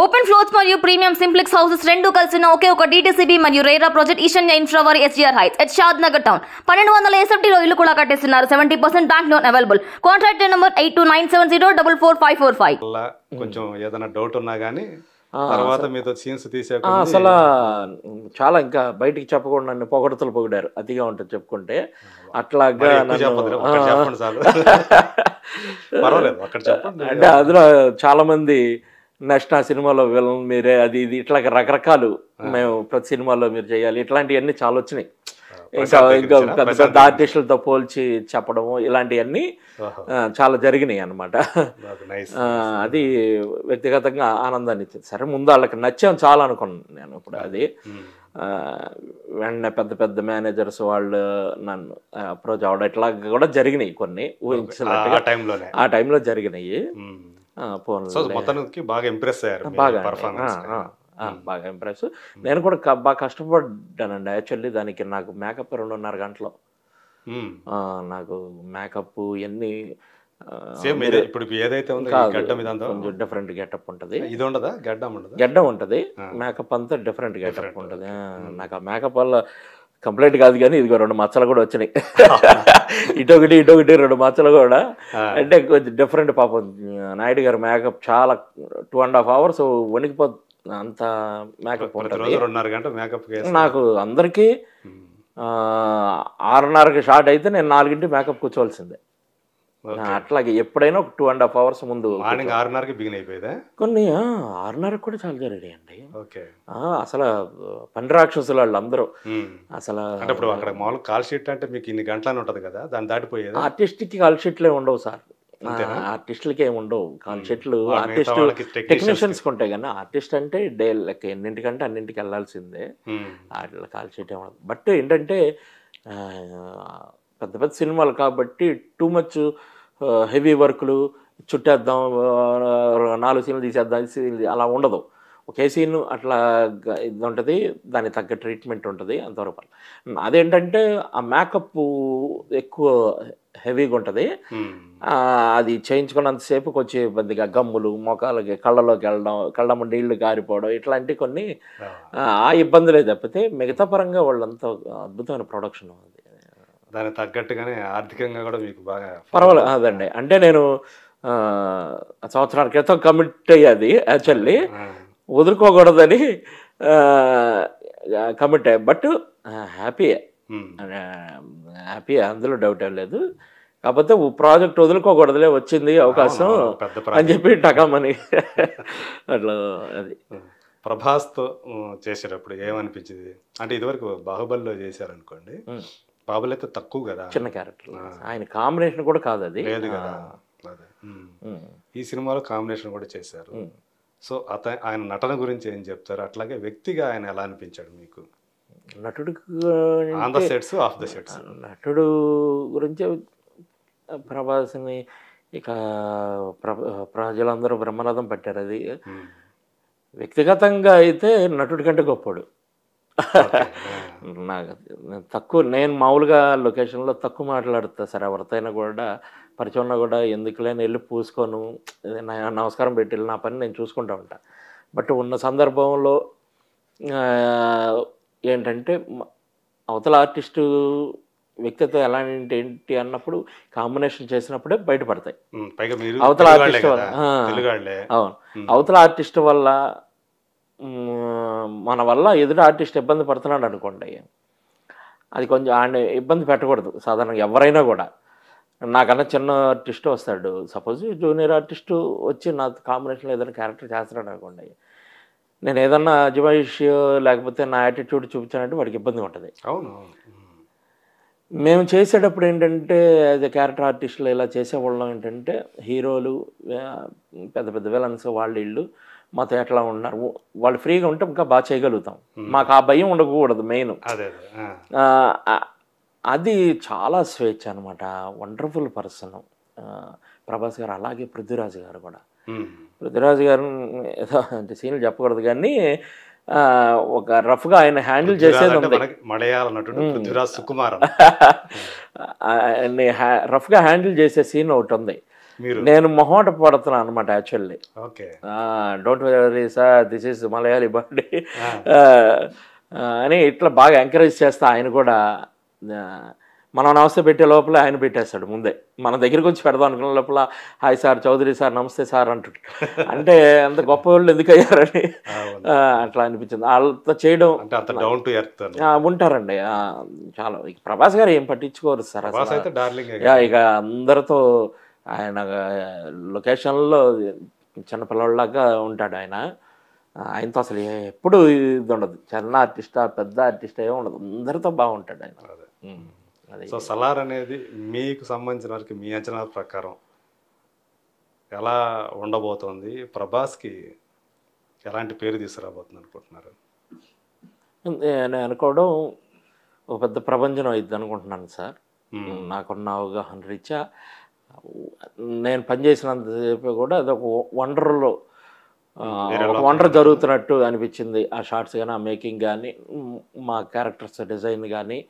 Open floors మరియు premium simplex houses రెండు కలిసిన ఒకే ఒక డీటీసీబీ మరియు రేరా ప్రాజెక్ట్ ఈశాన్య ఇన్ఫ్రావారి SGR heights at Shadnagar town 1200 ఎస్ఎఫ్టీలో ఇల్లు కూడా కట్టేస్తున్నారు. 70% bank loan available. Contract number 8297044545. కొంచెం ఏదైనా డౌట్ ఉన్నా గానీ తర్వాత మీతో సీన్స్ తీసే అసలు చాలా ఇంకా బయటికి చెప్పకుండా నన్ను పొగడతలు పొగిడారు. అతిగా ఉంటుంది చెప్పుకుంటే. అట్లాగా అంటే అందులో చాలా మంది నెక్స్ట్ ఆ సినిమాలో విలన్ మీరే అది ఇది ఇట్లా రకరకాలు మేము ప్రతి సినిమాలో మీరు చేయాలి ఇట్లాంటివన్నీ చాలా వచ్చినాయి. ఇంకా పెద్ద పెద్ద ఆర్టిస్టులతో పోల్చి చెప్పడము ఇలాంటివన్నీ చాలా జరిగినాయి అన్నమాట. అది వ్యక్తిగతంగా ఆనందాన్ని ఇచ్చింది. సరే ముందు వాళ్ళకి నచ్చాం చాలా అనుకున్నాను నేను. ఇప్పుడు అది వెంటనే పెద్ద పెద్ద మేనేజర్స్ వాళ్ళు నన్ను అప్రోచ్ అవడం ఇట్లా కూడా జరిగినాయి. కొన్ని ఊహించినట్టుగా ఆ టైంలో జరిగినాయి. బాగా ఇంప్రెస్ అయ్యారు. బాగా ఇంప్రెస్. నేను కూడా బాగా కష్టపడ్డానండి యాక్చువల్లీ. దానికి నాకు మేకప్ 2.5 గంటలు. నాకు మేకప్ ఇవన్నీ కొంచెం డిఫరెంట్ గెటప్ ఉంటుంది. గెడ్డం ఉంటుంది. మేకప్ అంతా డిఫరెంట్ గెటప్ ఉంటుంది. నాకు ఆ మేకప్ వల్ల కంప్లీట్ కాదు కానీ ఇదిగో 2 మచ్చలు కూడా వచ్చినాయి. ఇటొకటి 2 మచ్చలు కూడా. అంటే కొంచెం డిఫరెంట్. పాపం నాయుడు గారు మేకప్ చాలా 2.5 hours వణికిపోతుంది అంత మేకప్ ఉంటుంది. 2.5 గంటల మేకప్ నాకు అందరికీ 6:30కి షార్ట్ అయితే నేను 4 మేకప్ కూర్చోవలసిందే. అట్లాగే ఎప్పుడైనా ఒక 2.5 hours ముందు. 6:30కి బిగిన్ అయిపోయిందా? కొన్ని 6:30కి కూడా చాలా జరిగాయండి. అసలు పని రాక్షసులు వాళ్ళు అందరూ. అసలు అక్కడ మామూలు కాల్ షీట్ అంటే మీకు ఇన్ని గంటలని ఉంటది కదా, దాన్ని దాటిపోయేది. ఆర్టిస్ట్కి కాల్ షీట్లే ఉండవు సార్. ఆర్టిస్టులకి ఏమి ఉండవు కాల్ షీట్లు. ఆర్టిస్ట్ టెక్నీషియన్స్కి ఉంటాయి కానీ ఆర్టిస్ట్ అంటే డే లెక్క ఎన్నింటికంటే అన్నింటికి వెళ్ళాల్సిందే. వాటిలో కాల్ షీట్ ఏమఉండదు. బట్ ఏంటంటే పెద్ద పెద్ద సినిమాలు కాబట్టి టూ మచ్ హెవీ వర్క్లు చుట్టేద్దాం 4 సీన్లు తీసేద్దాం అలా ఉండదు. ఒకే సీన్ అట్లా ఇది ఉంటుంది. దానికి తగ్గ ట్రీట్మెంట్ ఉంటుంది అంతవరకు. అదేంటంటే ఆ మేకప్ ఎక్కువ హెవీగా ఉంటుంది. అది చేయించుకున్నంతసేపు కొంచెం ఇబ్బందిగా గమ్ములు మొఖాలకి కళ్ళలోకి వెళ్ళడం, కళ్ళ నీళ్లు గారిపోవడం ఇట్లాంటివి కొన్ని ఆ ఇబ్బందులే తప్పితే మిగతా పరంగా వాళ్ళంతా అద్భుతమైన ప్రొడక్షన్ ఉంది. దానికి తగ్గట్టుగానే ఆర్థికంగా కూడా మీకు బాగా పర్వాలేదు. అదండి అంటే నేను సంవత్సరాల క్రితం కమిట్ అయ్యేది యాక్చువల్లీ. వదులుకోకూడదని కమిట్ అయ్యా. బట్ హ్యాపీయే అందులో డౌట్ ఏం లేదు. కాకపోతే ప్రాజెక్ట్ వదులుకోకూడదులే వచ్చింది అవకాశం అని చెప్పి టకామని అట్లా. అది ప్రభాస్తో చేసేటప్పుడు ఏమనిపించింది అంటే ఇదివరకు బాహుబలిలో చేశారనుకోండి, బాహుబలి అయితే తక్కువ కదా, చిన్న క్యారెక్టర్. ఆయన కాంబినేషన్ కూడా కాదు అది లేదు కదా. ఈ సినిమాలో కాంబినేషన్ కూడా చేశారు. సో ఆయన నటన గురించి ఏం చెప్తారు? అట్లాగే వ్యక్తిగా ఆయన ఎలా అనిపించాడు మీకు? నటుడు on the sets of the sets. నటుడు గురించి ప్రభాస్ని ఇక ప్రజలందరూ బ్రహ్మరథం పట్టారు. అది వ్యక్తిగతంగా అయితే నటుడి కంటే గొప్పడు. నాకు తక్కువ, నేను మామూలుగా లొకేషన్లో తక్కువ మాట్లాడుతా సార్. ఎవరితోనైనా కూడా పరిచయం ఉన్నా కూడా ఎందుకులేని వెళ్ళి పూసుకోను, నమస్కారం పెట్టి వెళ్ళి నా పని నేను చూసుకుంటూ ఉంటాను. బట్ ఉన్న సందర్భంలో ఏంటంటే అవతల ఆర్టిస్టు వ్యక్తిత్వం ఎలాంటి ఏంటి అన్నప్పుడు కాంబినేషన్ చేసినప్పుడే బయటపడతాయి. అవతల ఆర్టిస్ట్ వల్ల అవును అవతల ఆర్టిస్ట్ వల్ల మన వల్ల ఎదురు ఆర్టిస్ట్ ఇబ్బంది పడుతున్నాడు అనుకోండి, అది కొంచెం ఆయన ఇబ్బంది పెట్టకూడదు. సాధారణంగా ఎవరైనా కూడా నాకన్నా చిన్న ఆర్టిస్ట్ వస్తాడు, సపోజ్ జూనియర్ ఆర్టిస్టు వచ్చి నా కాంబినేషన్లో ఏదైనా క్యారెక్టర్ చేస్తున్నాడు అనుకోండి, నేను ఏదన్నా అజమాయిష్ లేకపోతే నా యాటిట్యూడ్ చూపించానంటే వాడికి ఇబ్బంది ఉంటుంది. అవును. మేము చేసేటప్పుడు ఏంటంటే యాజ్ ఎ క్యారెక్టర్ ఆర్టిస్టులు ఇలా చేసేవాళ్ళం ఏంటంటే హీరోలు పెద్ద పెద్ద విలన్స్ వాళ్ళు మాతో ఎట్లా ఉన్నారు, వాళ్ళు ఫ్రీగా ఉంటే ఇంకా బాగా చేయగలుగుతాం. మాకు ఆ భయం ఉండకూడదు మెయిన్. అది చాలా స్వేచ్ఛ అనమాట. వండర్ఫుల్ పర్సన్ ప్రభాస్ గారు. అలాగే పృథ్వీరాజ్ గారు కూడా. పృథ్వీరాజ్ గారు ఏదో అంటే సీన్లు చెప్పకూడదు కానీ ఒక రఫ్గా ఆయన హ్యాండిల్ చేసేది ఉంది. మలయాళ నటుడు పృథ్వీరాజ్ సుకుమారన్ రఫ్గా హ్యాండిల్ చేసే సీన్ ఒకటి ఉంది. నేను మొహమాట పడుతున్నాను అనమాట actually. Okay. Don't worry sir, this is Malayali birthday అని ఇట్లా బాగా ఎంకరేజ్ చేస్తా. ఆయన కూడా మనం నమస్తే పెట్టే లోపల ఆయన పెట్టేస్తాడు ముందే. మన దగ్గరికి వచ్చి పెడదాం అనుకున్న లోపల హాయ్ సార్, చౌదరి సార్, నమస్తే సార్ అంటాడు. అంటే అంత గొప్ప వాళ్ళు ఎందుకు అయ్యారని అట్లా అనిపించింది. వాళ్ళతో చేయడం ఉంటారండి చాలా. ఇక ప్రభాస్ గారు ఏం పట్టించుకోరు సార్ అసలు. ఇక అందరితో ఆయన లొకేషన్లో చిన్నపిల్లలాగా ఉంటాడు ఆయన. ఆయనతో అసలు ఎప్పుడు ఇది ఉండదు. చిన్న ఆర్టిస్టా పెద్ద ఆర్టిస్టా ఏమి ఉండదు, అందరితో బాగుంటాడు ఆయన. సో సలార్ అనేది మీకు సంబంధించిన వరకు మీ అంచనా ప్రకారం ఎలా ఉండబోతోంది? ప్రభాస్కి ఎలాంటి పేరు తీసుకురాబోతుంది అనుకుంటున్నారు? నేను అనుకోవడం ఒక పెద్ద ప్రపంచం అవుతుంది అనుకుంటున్నాను సార్. నాకున్న అవగాహన రీత్యా నేను పనిచేసినంతసేపు కూడా అదొక వండర్ జరుగుతున్నట్టు అనిపించింది. ఆ షార్ట్స్ కానీ, ఆ మేకింగ్ కానీ, మా క్యారెక్టర్స్ డిజైన్ కానీ,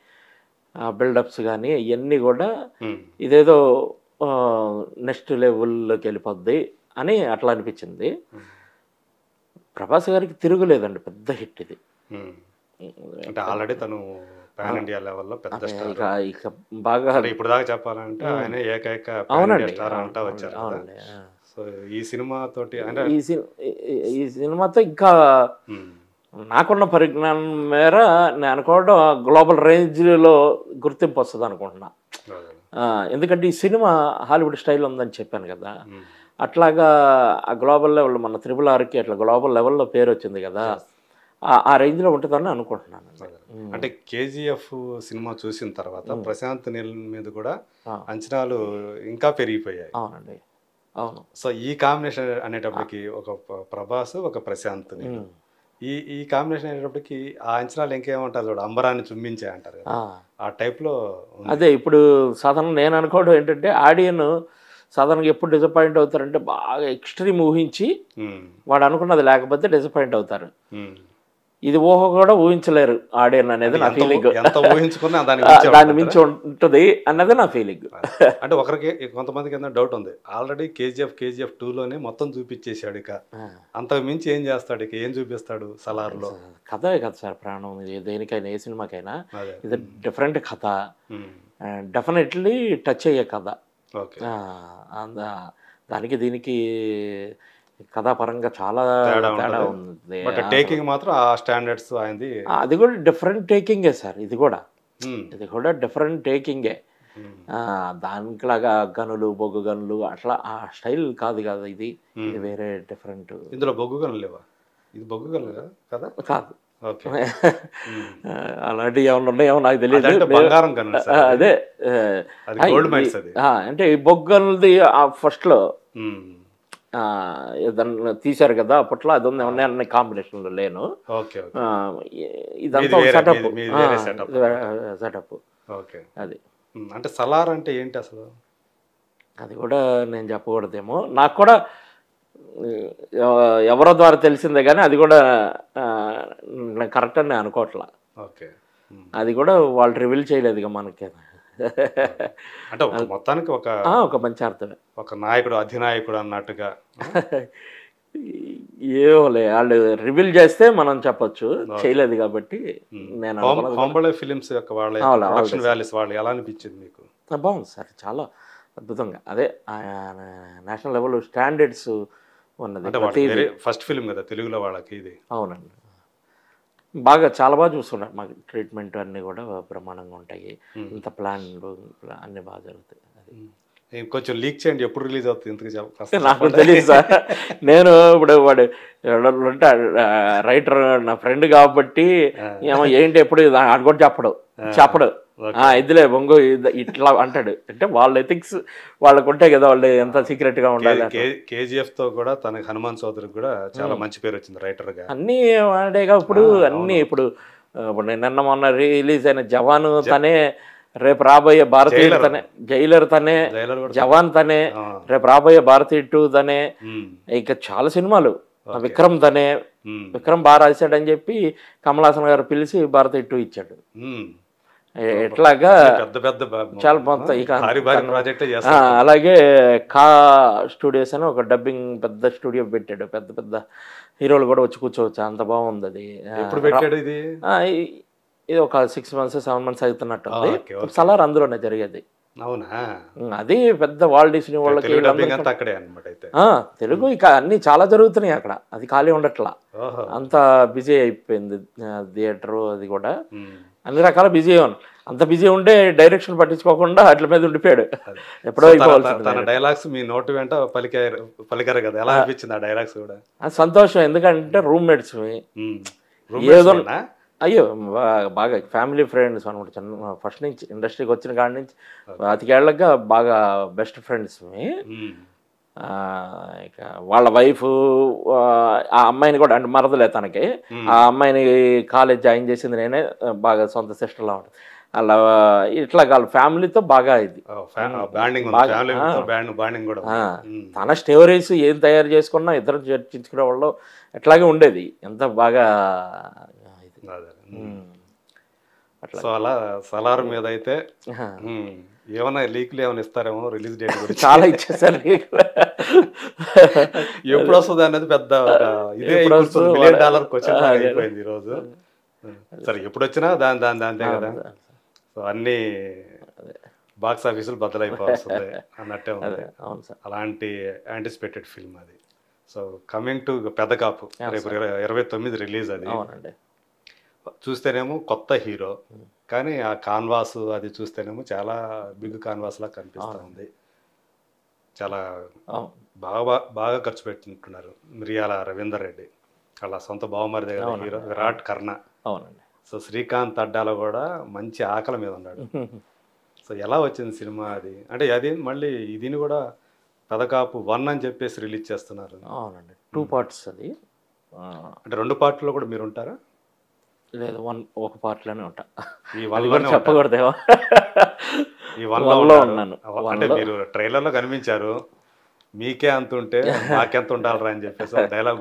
బిల్డప్స్ కానీ ఇవన్నీ కూడా ఇదేదో నెక్స్ట్ లెవెల్లోకి వెళ్ళిపోద్ది అని అట్లా అనిపించింది. ప్రభాస్ గారికి తిరుగులేదండి, పెద్ద హిట్ ఇది. అంటే ఆల్రెడీ తను పాన్ ఇండియా లెవెల్లో పెద్ద స్టార్. ఇక బాగా ఇప్పుడు దాకా చెప్పాలంటే ఆయన ఏకైక పాన్ ఇండియా స్టార్ అంటా వచ్చారు. సో ఈ సినిమా తోటి అంటే ఈ సినిమాతో ఇంకా నాకున్న పరిజ్ఞానం మేర నేను అనుకోవడం గ్లోబల్ రేంజ్లో గుర్తింపు వస్తుంది అనుకుంటున్నా. ఎందుకంటే ఈ సినిమా హాలీవుడ్ స్టైల్ ఉందని చెప్పాను కదా, అట్లాగా ఆ గ్లోబల్ లెవెల్ మన RRRకి అట్లా గ్లోబల్ లెవెల్లో పేరు వచ్చింది కదా, ఆ రేంజ్లో ఉంటుందని అనుకుంటున్నాను. అంటే KGF సినిమా చూసిన తర్వాత ప్రశాంత్ నీల్ మీద కూడా అంచనాలు ఇంకా పెరిగిపోయాయి. అవునండి, అవును. సో ఈ కాంబినేషన్ అనేటప్పటికి ఒక ప్రభాస్, ఒక ప్రశాంత్ నీల్, ఈ కాంబినేషన్ అనేటప్పటికి ఆ అంచనాలు ఇంకేమంటారు చూడ, అంబరాన్ని చుమ్మించే అంటారు ఆ టైప్లో. అదే ఇప్పుడు సాధారణ నేను అనుకోవడం ఏంటంటే ఆడియన్ సాధారణంగా ఎప్పుడు డిసప్పాయింట్ అవుతారంటే బాగా ఎక్స్ట్రీమ్ ఊహించి వాడు అనుకున్నది లేకపోతే డిసప్పాయింట్ అవుతారు. ఇది ఊహ కూడా ఊహించలేరు ఆడియన్ అనేది నా ఫీలింగ్. దాని మించి ఉంటుంది అన్నది నా ఫీలింగ్. అంటే ఒకరికి కొంతమందికి ఏదైనా డౌట్ ఉంది, ఆల్రెడీ KGF 2లోనే మొత్తం చూపించేశాడు, ఇక అంతకు మించి ఏం చేస్తాడు, ఇక ఏం చూపిస్తాడు సలార్లో? కథే కదా సార్ ప్రాణం, దేనికైనా ఏ సినిమాకైనా ఇది డిఫరెంట్ కథ, డెఫినెట్లీ టచ్ అయ్యే కథ. దానికి దీనికి కథాపరంగా చాలా తేడా ఉంది. టేకింగ్ మాత్రం ఆ స్టాండర్డ్స్ ఆయనది, అది కూడా డిఫరెంట్ టేకింగే సార్. ఇది కూడా డిఫరెంట్ టేకింగే. దానికిలాగా గనులు, బొగ్గు గనులు అట్లా ఆ స్టైల్ కాదు కదా ఇది వేరే డిఫరెంట్. ఇందులో బొగ్గు గనులు లేవా? ఇది బొగ్గు గనులు కదా? కాదు. అలాంటివి ఏమన్నా ఉన్నాయేమో నాకు తెలియదు. అదే అంటే ఈ బొగ్గు గనులది ఫస్ట్లో ఏదన్నా తీశారు కదా అప్పట్లో, అది ఉంది ఏమన్నా కాంబినేషన్లో లేను. ఇదంతా సెటప్. అది అంటే సలార్ అంటే ఏంటి అసలు? అది కూడా నేను చెప్పకూడదేమో, నాకు కూడా ఎవరో ద్వారా తెలిసిందే కానీ అది కూడా కరెక్ట్ అని నేను అనుకోవట్లా. అది కూడా వాళ్ళు రివీల్ చేయలేదు ఇక మనకి. అంటే మొత్తానికి ఒక మంచి అర్థమే, ఒక నాయకుడు అధినాయకుడు అన్నట్టుగా. ఏమోలే, వాళ్ళు రివీల్ చేస్తే మనం చెప్పొచ్చు, చేయలేదు కాబట్టి. నేను హోంబళే ఫిలిమ్స్ యొక్క వాళ్ళు ఎలా అనిపించింది మీకు? బాగుంది సార్, చాలా అద్భుతంగా. అదే నేషనల్ లెవెల్ స్టాండర్డ్స్ ఉన్నది. ఫస్ట్ ఫిలిం కదా తెలుగులో వాళ్ళకి ఇది. అవునండి, బాగా చాలా బాగా చూస్తున్నారు. మాకు ట్రీట్మెంట్ అన్నీ కూడా బ్రహ్మాండంగా ఉంటాయి. ఇంత ప్లాన్లు అన్నీ బాగా జరుగుతాయి. కొంచెం లీక్ చేయండి, ఎప్పుడు రిలీజ్ అవుతుంది? నాకు తెలియదు సార్. నేను ఇప్పుడు వాడు రైటర్ నా ఫ్రెండ్ కాబట్టి ఏమో ఏంటి ఎప్పుడు ఆడు కూడా చెప్పడు ఇదిలే బొంగు ఇట్లా అంటాడు. అంటే వాళ్ళ ఎథిక్స్ వాళ్ళకు ఉంటాయి కదా, వాళ్ళు ఎంత సీక్రెట్ గా ఉండాలి. KGF తో కూడా తనకి హనుమాన్ చౌదరికి కూడా చాలా మంచి పేరు వచ్చింది రైటర్ గా. అన్నీ వాడేగా ఇప్పుడు అన్ని. ఇప్పుడు నేను నిన్న మొన్న రిలీజ్ అయిన జవాన్ తనే, రేపు రాబోయే భారతీయుడు తనే, జైలర్ తనే, జవాన్ తనే, రేపు రాబోయే భారతీయ 2 తనే, ఇంకా చాలా సినిమాలు. విక్రమ్ తనే, విక్రమ్ బాగా రాశాడని చెప్పి కమల్ హాసన్ గారు పిలిచి భారతీయ 2 ఇచ్చాడు. ఎట్లాగా పెద్ద పెద్ద చాలా మొత్తం ఇక భారీ భారీ ప్రాజెక్టే ఆ, చేస్తారు. అలాగే కా స్టూడియోస్ అని ఒక డబ్బింగ్ పెద్ద స్టూడియో పెట్టాడు. పెద్ద పెద్ద హీరోలు కూడా వచ్చి కూర్చోవచ్చు, అంత బాగుంది అది. ఎప్పుడు పెట్టాడు ఇది? ఇది ఒక 6 months 7 months అవుతున్నట్టు ఉంది. Okay, okay. సలార్ అందులోనే జరిగేది. అవునా? అది పెద్ద వాల్ డిస్నీ వాళ్ళకి తెలుగు డబ్బింగ్ అంతా అక్కడే అన్నమాట అయితే. తెలుగు ఇక అన్ని చాలా జరుగుతున్నాయి అక్కడ, అది ఖాళీ ఉండట్లా, ఓహో. అంత బిజీ అయిపోయింది థియేటరు. అది కూడా ఉమ్. అన్ని రకాల బిజీ అంత బిజీ ఉంటే డైరెక్షన్ పట్టించుకోకుండా అట్ల మీద ఉండిపోయాడు. ఎప్పుడో తన అయిపోవాల్సింది. డైలాగ్స్ మీ నోటి వెంట పలికారు కదా, ఎలా అనిపించింది ఆ డైలాగ్స్ కూడా? అది సంతోషం, ఎందుకంటే రూమ్మేట్స్ ఉమ్. ఏదో రూమ్మేట్సేనా? అయ్యో బాగా ఫ్యామిలీ ఫ్రెండ్స్ అనమాట. చిన్న ఫస్ట్ నుంచి ఇండస్ట్రీకి వచ్చిన కాడి నుంచి అతికేళ్ళగా బాగా బెస్ట్ ఫ్రెండ్స్. ఉమ్. ఇక వాళ్ళ వైఫ్ ఆ అమ్మాయిని కూడా అంటే మరదలే తనకి. ఆ అమ్మాయిని కాలేజ్ జాయిన్ చేసింది నేనే, బాగా సొంత సిస్టర్లా ఉంటుంది. అలా ఇట్లా వాళ్ళ ఫ్యామిలీతో బాగా ఇది బాండింగ్ ఉంది, ఫ్యామిలీ బాండింగ్ కూడా ఉంది. ఉమ్. తన స్టోరీస్ ఏం తయారు చేసుకున్నా ఇద్దరు చర్చించుకునే వాళ్ళు ఎట్లాగే ఉండేది, ఎంత బాగా ఇది. అదే. సో అలా సలార్ మీద అయితే ఏమైనా లీక్లు ఏమైనా ఇస్తారేమో రిలీజ్ డేట్ గురించి? చాలా ఇచ్చేసారు. ఎప్పుడు వస్తుంది అనేది పెద్ద ఇదే $1 బిలియన్ క్వశ్చన్ అయిపోయింది ఈ రోజు. సరే, ఎప్పుడు వచ్చినా దాంతే కదా. సో అన్ని బాక్స్ ఆఫీసులు బద్దలైపోతుంది అన్నట్టే ఉంది. అలాంటి యాంటిసిపేటెడ్ ఫిల్మ్ అది. సో కమింగ్ టు పెద్ద కాపు, రేపు 29 రిలీజ్. అది చూస్తేనేమో కొత్త హీరో, కానీ ఆ కాన్వాస్ అది చూస్తేనేమో చాలా బిగ్ కాన్వాస్ లా కనిపిస్తూ ఉంది. చాలా బాగా ఖర్చు పెట్టినట్టున్నారు. మిరియాల రవీందర్ రెడ్డి అలా సొంత బావమరి దగ్గర హీరో విరాట్ కర్ణ. సో శ్రీకాంత్ అడ్డాలో కూడా మంచి ఆకలి మీద ఉన్నాడు. సో ఎలా వచ్చింది సినిమా అది? అంటే అది మళ్ళీ దీన్ని కూడా పెదకాపు 1 అని చెప్పేసి రిలీజ్ చేస్తున్నారు. అవునండి, 2 parts అది. అంటే 2 పార్ట్లో కూడా మీరు ఉంటారా? లేదు, ఒక పార్ట్లోనే ఉంటా. ఈ 1 చెప్పకూడదేమో. ఈ 1లో ఉన్నాను. అంటే మీరు ట్రైలర్లో కనిపించారు, మీకే అంత ఉంటే మాకెంత ఉండాలరా అని చెప్పేసి డైలాగ్